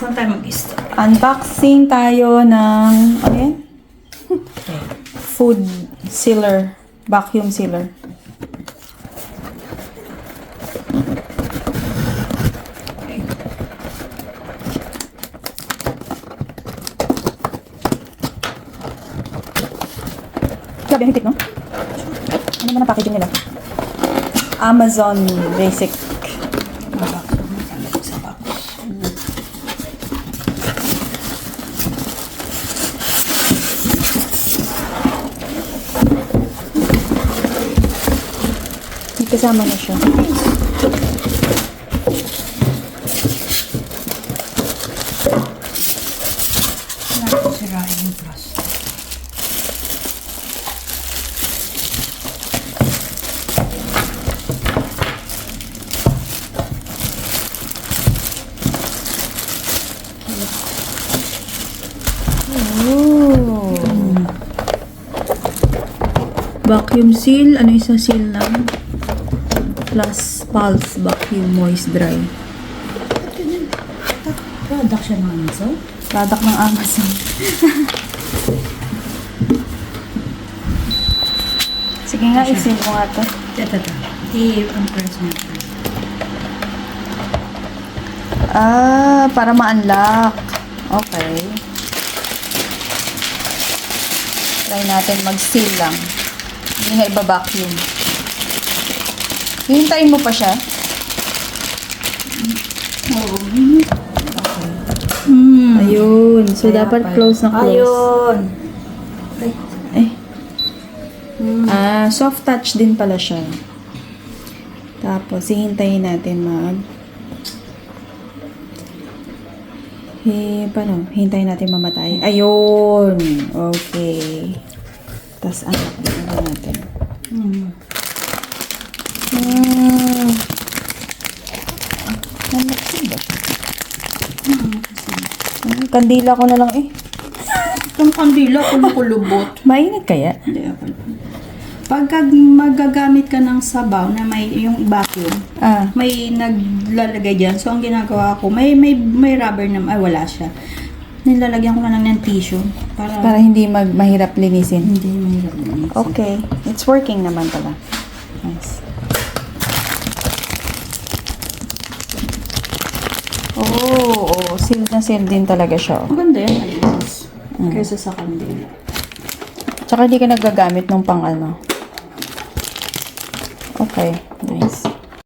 Saan tayo mag-start? Unboxing tayo ng, ano yan? Food sealer. Vacuum sealer. Grabe, higpit, no? Ano naman ang packaging nila? Amazon Basic. Sa box. May kasama na siya. Natin sirain yung plastic. Oh. Vacuum seal. Ano isa seal lang? Plus pulse vacuum moist dry. Product siya ng Amazon? Product ng Amazon. Sige nga, i-seal mo nga ito. Ito. Ang press niya. Ah, para ma-unlock. Okay. Try natin mag-seal lang. Hindi nga iba-vacuum. Hihintayin mo pa siya? Oo. Ayun. So, dapat close na close. Ayun. Eh. Ah, soft touch din pala siya. Tapos, hihintayin natin paano? Hintayin natin mamatay. Ayun. Okay. Tapos, anak natin. Anak ba? Kandila ko na lang eh. Itong kandila, kumukulubot. Mainit kaya? Hindi ako. Pagka magagamit ka ng sabaw na may yung vacuum, Ah. may naglalagay dyan. So, ang ginagawa ko, may rubber na, ay wala siya. Nilalagyan ko na lang ng tissue Para hindi mahirap linisin. hindi mahirap na. Okay. It's working naman pala. Nice. Oh, sealed na sealed din talaga siya. Oh. Maganda yan, ayos. Kaysa sa kandila. Tsaka hindi ka nagagamit nung pang ano. Okay, nice.